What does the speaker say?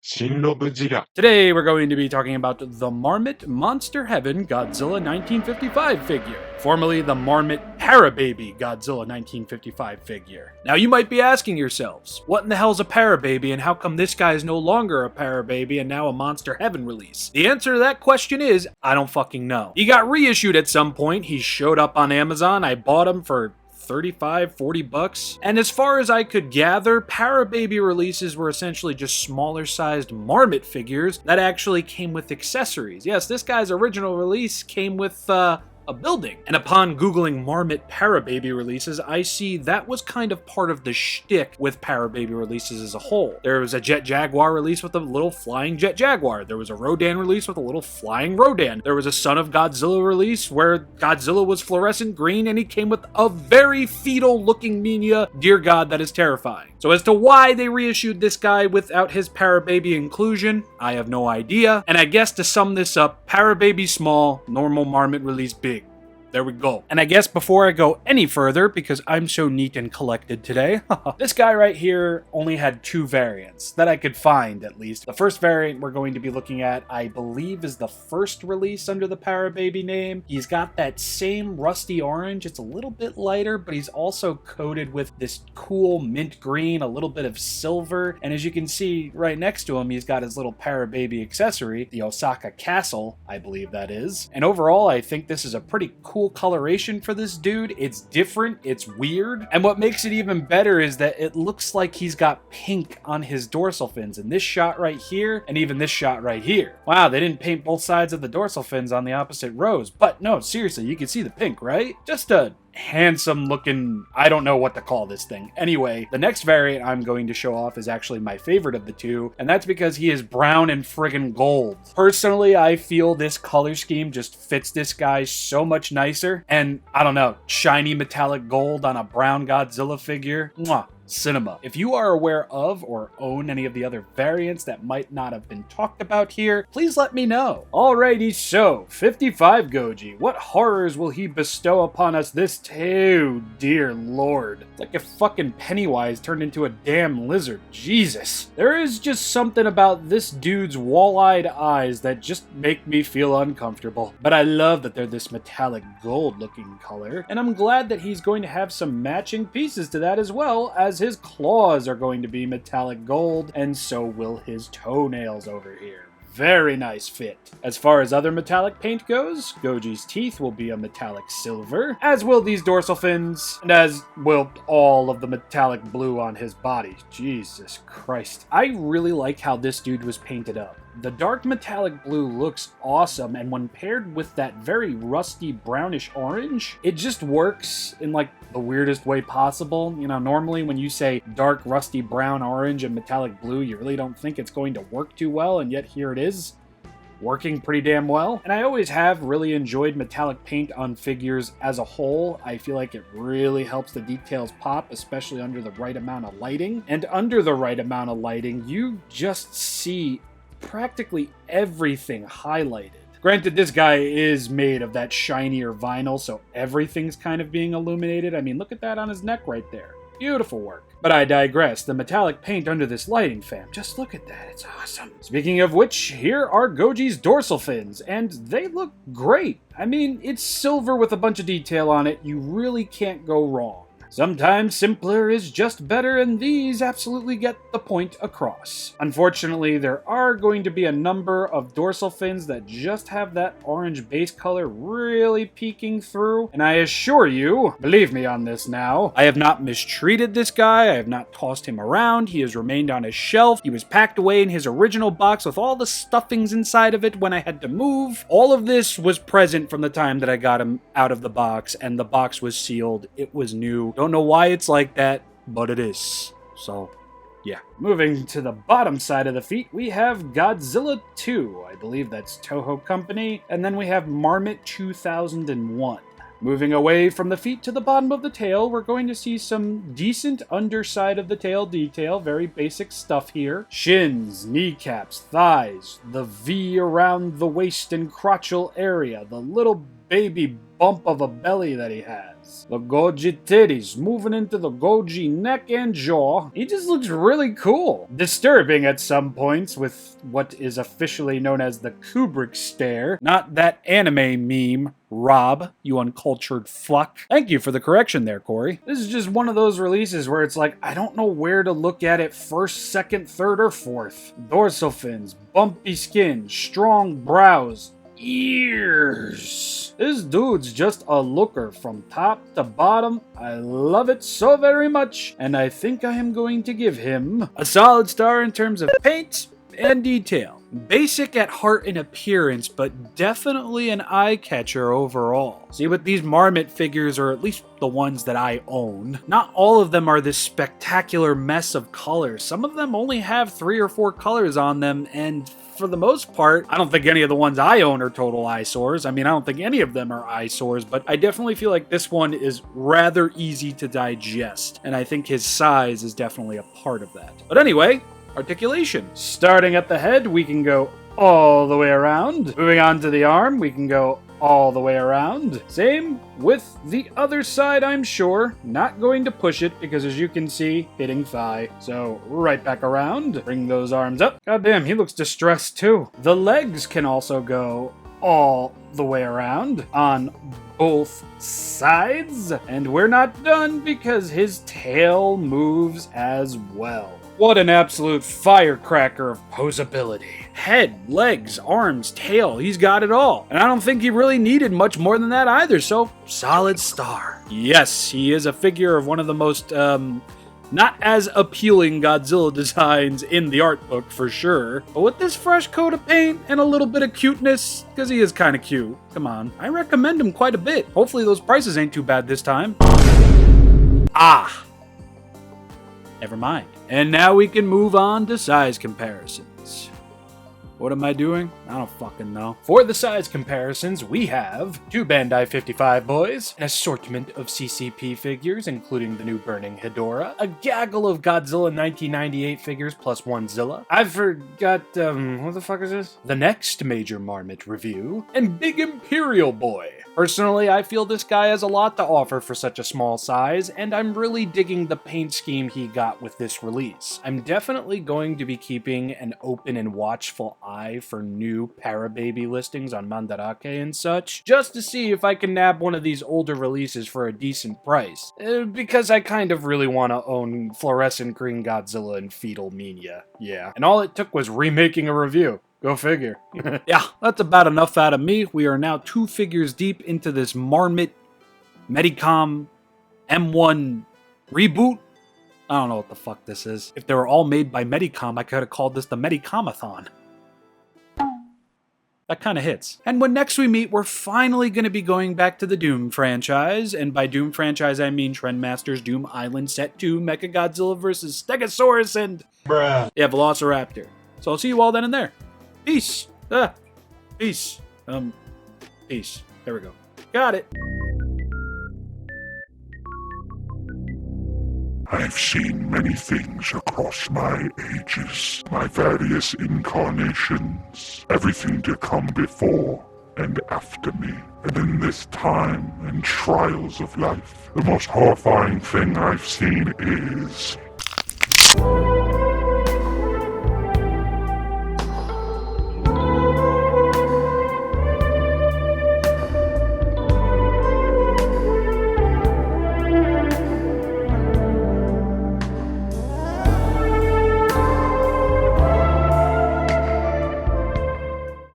ShinRobjira. Today we're going to be talking about the Marmit Monster Heaven Godzilla 1955 figure, formerly the Marmit Parababy Godzilla 1955 figure. Now you might be asking yourselves, what in the hell's a Parababy and how come this guy is no longer a Parababy and now a Monster Heaven release? The answer to that question is, I don't fucking know. He got reissued at some point, he showed up on Amazon, I bought him for $35-40, and as far as I could gather, Parababy releases were essentially just smaller sized Marmit figures that actually came with accessories. Yes, this guy's original release came with a building. And upon googling Marmit Parababy releases, I see that was kind of part of the shtick with Parababy releases as a whole. There was a Jet Jaguar release with a little flying Jet Jaguar. There was a Rodan release with a little flying Rodan. There was a Son of Godzilla release where Godzilla was fluorescent green and he came with a very fetal looking Minya. Dear God, that is terrifying. So as to why they reissued this guy without his Parababy inclusion, I have no idea. And I guess to sum this up, Parababy small, normal Marmit release big. There we go. And I guess before I go any further, because I'm so neat and collected today, this guy right here only had two variants that I could find, at least. The first variant we're going to be looking at, I believe, is the first release under the Parababy name. He's got that same rusty orange. It's a little bit lighter, but he's also coated with this cool mint green, a little bit of silver. And as you can see right next to him, he's got his little Parababy accessory, the Osaka Castle, I believe that is. And overall, I think this is a pretty cool coloration for this dude. It's different, it's weird, and what makes it even better is that it looks like he's got pink on his dorsal fins in this shot right here and even this shot right here. Wow, they didn't paint both sides of the dorsal fins on the opposite rows, but no, seriously, you can see the pink, right? Just a handsome looking, I don't know what to call this thing. Anyway, the next variant I'm going to show off is actually my favorite of the two, and that's because he is brown and friggin' gold. Personally, I feel this color scheme just fits this guy so much nicer, and I don't know, shiny metallic gold on a brown Godzilla figure, mwah. Cinema. If you are aware of or own any of the other variants that might not have been talked about here, please let me know. Alrighty, so 55 Goji. What horrors will he bestow upon us this oh dear lord. It's like if fucking Pennywise turned into a damn lizard. Jesus. There is just something about this dude's wall-eyed eyes that just make me feel uncomfortable. But I love that they're this metallic gold looking color, and I'm glad that he's going to have some matching pieces to that as well, as his claws are going to be metallic gold, and so will his toenails over here. Very nice fit. As far as other metallic paint goes, Goji's teeth will be a metallic silver, as will these dorsal fins, and as will all of the metallic blue on his body. Jesus Christ. I really like how this dude was painted up. The dark metallic blue looks awesome, and when paired with that very rusty brownish orange, it just works in like the weirdest way possible. You know, normally when you say dark rusty brown orange and metallic blue, you really don't think it's going to work too well, and yet here it is, working pretty damn well. And I always have really enjoyed metallic paint on figures as a whole. I feel like it really helps the details pop, especially under the right amount of lighting. And under the right amount of lighting, you just see practically everything highlighted. Granted, this guy is made of that shinier vinyl, so everything's kind of being illuminated. I mean, look at that on his neck right there. Beautiful work. But I digress. The metallic paint under this lighting, fam. Just look at that. It's awesome. Speaking of which, here are Goji's dorsal fins, and they look great. I mean, it's silver with a bunch of detail on it. You really can't go wrong. Sometimes simpler is just better, and these absolutely get the point across. Unfortunately, there are going to be a number of dorsal fins that just have that orange base color really peeking through, and I assure you, believe me on this now, I have not mistreated this guy, I have not tossed him around, he has remained on his shelf, he was packed away in his original box with all the stuffings inside of it when I had to move. All of this was present from the time that I got him out of the box, and the box was sealed, it was new. Don't know why it's like that, but it is. So, yeah. Moving to the bottom side of the feet, we have Godzilla 2. I believe that's Toho Company. And then we have Marmit 2001. Moving away from the feet to the bottom of the tail, we're going to see some decent underside of the tail detail, very basic stuff here. Shins, kneecaps, thighs, the V around the waist and crotchal area, the little baby bump of a belly that he has. titties. The Goji titties moving into the Goji neck and jaw. He just looks really cool. Disturbing at some points with what is officially known as the Kubrick stare. Not that anime meme. Rob, you uncultured fuck. Thank you for the correction there, Corey. This is just one of those releases where it's like, I don't know where to look at it first, second, third, or fourth. Dorsal fins, bumpy skin, strong brows, ears. This dude's just a looker from top to bottom. I love it so very much, and I think I am going to give him a solid star in terms of paint and detail. Basic at heart and appearance, but definitely an eye-catcher overall. See, with these Marmit figures, or at least the ones that I own, not all of them are this spectacular mess of colors. Some of them only have 3 or 4 colors on them, and for the most part, I don't think any of the ones I own are total eyesores. I mean, I don't think any of them are eyesores, but I definitely feel like this one is rather easy to digest, and I think his size is definitely a part of that. But anyway, articulation. Starting at the head, we can go all the way around. Moving on to the arm, we can go all the way around. Same with the other side, I'm sure. Not going to push it because, as you can see, hitting thigh. So right back around. Bring those arms up. God damn, he looks distressed too. The legs can also go all the way around on both sides. And we're not done because his tail moves as well. What an absolute firecracker of posability. Head, legs, arms, tail, he's got it all. And I don't think he really needed much more than that either, so solid star. Yes, he is a figure of one of the most, not as appealing Godzilla designs in the art book for sure. But with this fresh coat of paint and a little bit of cuteness, because he is kind of cute, come on, I recommend him quite a bit. Hopefully those prices ain't too bad this time. Ah! Never mind. And now we can move on to size comparisons. What am I doing? I don't fucking know. For the size comparisons, we have 2 Bandai 55 boys, an assortment of CCP figures, including the new Burning Hedorah, a gaggle of Godzilla 1998 figures plus 1 Zilla. I forgot, what the fuck is this? The next major Marmit review, and Big Imperial Boy. Personally, I feel this guy has a lot to offer for such a small size, and I'm really digging the paint scheme he got with this release. I'm definitely going to be keeping an open and watchful eye for new Parababy listings on Mandarake and such, just to see if I can nab one of these older releases for a decent price. Because I kind of really want to own Fluorescent Green Godzilla and Fetal Mania. Yeah. And all it took was remaking a review. Go figure. Yeah, that's about enough out of me. We are now 2 figures deep into this Marmit Medicom M1 reboot. I don't know what the fuck this is. If they were all made by Medicom, I could have called this the Medicomathon. That kind of hits. And when next we meet, we're finally going to be going back to the Doom franchise. And by Doom franchise, I mean Trendmaster's Doom Island Set 2, Mechagodzilla vs. Stegosaurus and... Bruh. Yeah, Velociraptor. So I'll see you all then and there. Peace. Peace. Peace. There we go. Got it. I've seen many things across my ages, my various incarnations, everything to come before and after me. And in this time and trials of life, the most horrifying thing I've seen is...